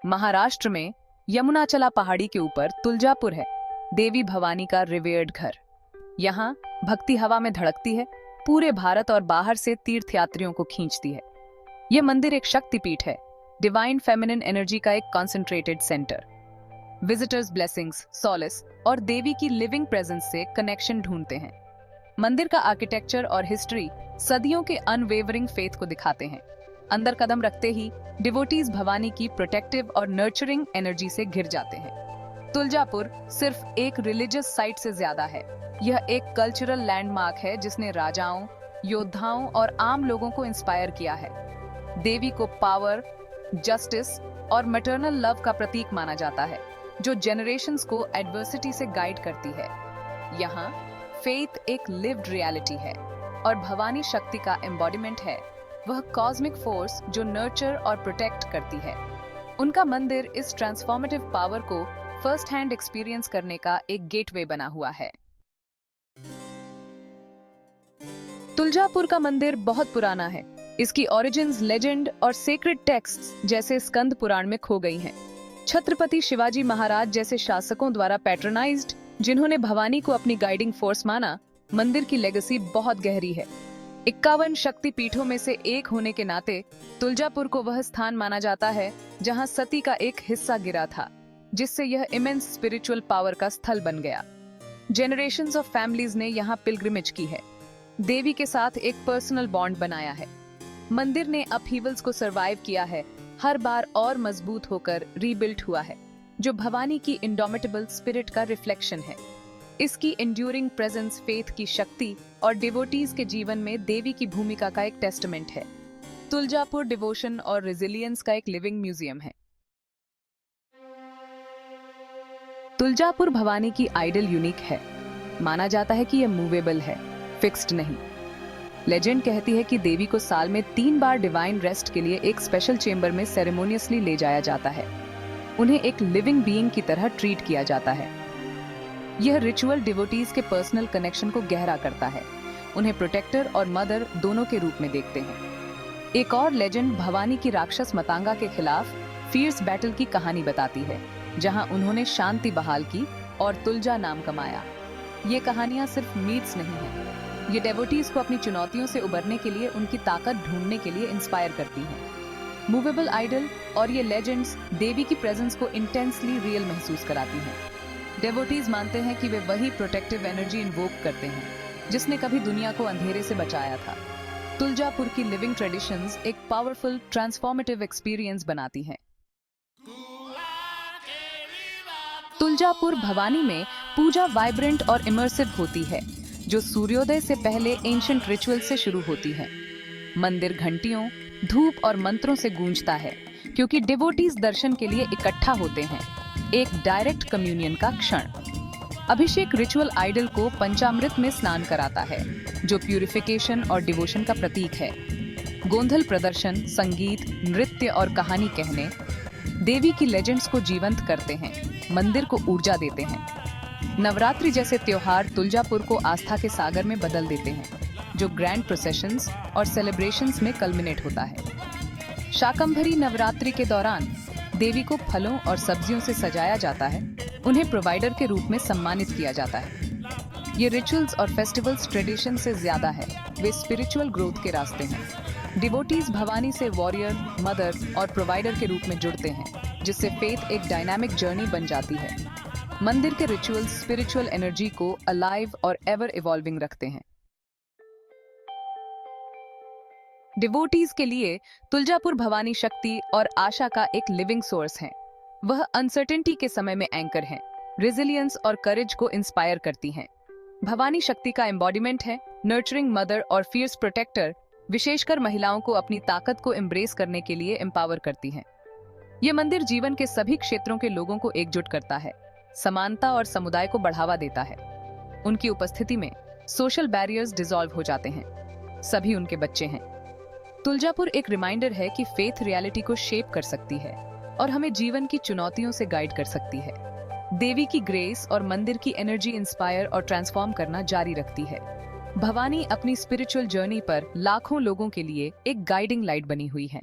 महाराष्ट्र में यमुनाचला पहाड़ी के ऊपर तुलजापुर है, देवी भवानी का रिवेयर्ड घर। यहाँ भक्ति हवा में धड़कती है, पूरे भारत और बाहर से तीर्थयात्रियों को खींचती है। यह मंदिर एक शक्तिपीठ है, डिवाइन फेमिनिन एनर्जी का एक concentrated centre. Visitors blessings, Solis और देवी की लिविंग प्रेजेंस से कनेक्शन ढूंढते हैं। मंदिर का आर्किटेक्चर और हिस्ट्री सदियों के अनवेवरिंग फेथ को दिखाते हैं। अंदर कदम रखते ही डिवोटीज भवानी की प्रोटेक्टिव और नर्चरिंग एनर्जी से घिर जाते हैं। तुलजापुर सिर्फ एक रिलीजियस साइट से ज्यादा है, यह एक कल्चरल लैंडमार्क है जिसने राजाओं, योद्धाओं और आम लोगों को इंस्पायर किया है। देवी को पावर, जस्टिस और मैटरनल लव का प्रतीक माना जाता है, जो जेनरेशंस को एडवर्सिटी से गाइड करती है। यहाँ फेथ एक लिव्ड रियलिटी है और भवानी शक्ति का एम्बॉडीमेंट है, वह कॉस्मिक फोर्स जो नर्चर और प्रोटेक्ट करती है। उनका मंदिर इस ट्रांसफॉर्मेटिव पावर को फर्स्ट हैंड एक्सपीरियंस करने का एक गेटवे बना हुआ है। तुलजापुर का मंदिर बहुत पुराना है। इसकी ओरिजिन्स लेजेंड और सेक्रेड टेक्स्ट्स जैसे स्कंद पुराण में खो गई हैं। छत्रपति शिवाजी महाराज जैसे शासकों द्वारा पैट्रोनाइज्ड, जिन्होंने भवानी को अपनी गाइडिंग फोर्स माना, मंदिर की लेगेसी बहुत गहरी है। 51 शक्ति पीठों में से एक होने के नाते तुलजापुर को वह स्थान माना जाता है जहां सती का एक हिस्सा गिरा था, जिससे यह इमेंस स्पिरिचुअल पावर का स्थल बन गया। जेनरेशंस ऑफ फैमिलीज ने यहां पिलग्रिमेज की है, देवी के साथ एक पर्सनल बॉन्ड बनाया है। मंदिर ने अपहीवल्स को सरवाइव किया है, हर बार और मजबूत होकर रीबिल्ट हुआ है, जो भवानी की इंडोमिटेबल स्पिरिट का रिफ्लेक्शन है। इसकी एंड्यूरिंग प्रेजेंस फेथ की शक्ति और डिवोटीज के जीवन में देवी की भूमिका का एक टेस्टमेंट है। तुलजापुर डिवोशन और रेजिलियंस का एक लिविंग म्यूजियम है। तुलजापुर भवानी की आइडल यूनिक है। माना जाता है कि यह मूवेबल है, फिक्स्ड नहीं। लेजेंड कहती है कि देवी को साल में 3 बार डिवाइन रेस्ट के लिए एक स्पेशल चेंबर में सेरेमोनियसली ले जाया जाता है। उन्हें एक लिविंग बीइंग की तरह ट्रीट किया जाता है। यह रिचुअल डिवोटीज के पर्सनल कनेक्शन को गहरा करता है, उन्हें प्रोटेक्टर और मदर दोनों के रूप में देखते हैं। एक और लेजेंड भवानी की राक्षस मतंगा के खिलाफ फियर्स बैटल की कहानी बताती है, जहां उन्होंने शांति बहाल की और तुलजा नाम कमाया। ये कहानियां सिर्फ मीथ्स नहीं हैं, ये डिवोटीज को अपनी चुनौतियों से उबरने के लिए उनकी ताकत ढूंढने के लिए इंस्पायर करती हैं। मूवेबल आइडल और ये लेजेंड्स देवी की प्रेजेंस को इंटेंसली रियल महसूस कराती हैं। डिवोटीज मानते हैं कि वे वही प्रोटेक्टिव एनर्जी इन्वोक करते हैं जिसने कभी दुनिया को अंधेरे से बचाया था। तुलजापुर की लिविंग ट्रेडिशंस एक पावरफुल ट्रांसफॉर्मेटिव एक्सपीरियंस बनाती हैं। तुलजापुर भवानी में पूजा वाइब्रेंट और इमर्सिव होती है, जो सूर्योदय से पहले एंशिएंट रिचुअल से शुरू होती है। मंदिर घंटियों, धूप और मंत्रों से गूंजता है, क्योंकि डिवोटीज दर्शन के लिए इकट्ठा होते हैं, एक डायरेक्ट कम्युनियन का क्षण। अभिषेक रिचुअल आइडल को पंचामृत में स्नान कराता है, जो प्यूरिफिकेशन और डिवोशन का प्रतीक है। गोंधल प्रदर्शन, संगीत, नृत्य और कहानी कहने देवी की लेजेंड्स को जीवंत करते हैं, मंदिर को ऊर्जा देते हैं। नवरात्रि जैसे त्योहार तुलजापुर को आस्था के सागर में बदल देते हैं, जो ग्रैंड प्रोसेशंस और सेलिब्रेशंस में कल्मिनेट होता है। शाकंभरी नवरात्रि के दौरान देवी को फलों और सब्जियों से सजाया जाता है, उन्हें प्रोवाइडर के रूप में सम्मानित किया जाता है। ये रिचुअल्स और फेस्टिवल्स ट्रेडिशन से ज्यादा है, वे स्पिरिचुअल ग्रोथ के रास्ते हैं। डिवोटीज भवानी से वॉरियर, मदर और प्रोवाइडर के रूप में जुड़ते हैं, जिससे फेथ एक डायनामिक जर्नी बन जाती है। मंदिर के रिचुअल्स स्पिरिचुअल एनर्जी को अलाइव और एवर इवॉल्विंग रखते हैं। डिवोटीज के लिए तुलजापुर भवानी शक्ति और आशा का एक लिविंग सोर्स है। वह अनसर्टेनिटी के समय में एंकर है, रेजिलियंस और करेज को इंस्पायर करती हैं। भवानी शक्ति का एम्बॉडीमेंट है, नर्चरिंग मदर और फियर्स प्रोटेक्टर, विशेषकर महिलाओं को अपनी ताकत को एम्ब्रेस करने के लिए एम्पावर करती हैं। ये मंदिर जीवन के सभी क्षेत्रों के लोगों को एकजुट करता है, समानता और समुदाय को बढ़ावा देता है। उनकी उपस्थिति में सोशल बैरियर्स डिसॉल्व हो जाते हैं, सभी उनके बच्चे हैं। तुलजापुर एक रिमाइंडर है कि फेथ रियलिटी को शेप कर सकती है और हमें जीवन की चुनौतियों से गाइड कर सकती है। देवी की ग्रेस और मंदिर की एनर्जी इंस्पायर और ट्रांसफॉर्म करना जारी रखती है। भवानी अपनी स्पिरिचुअल जर्नी पर लाखों लोगों के लिए एक गाइडिंग लाइट बनी हुई है।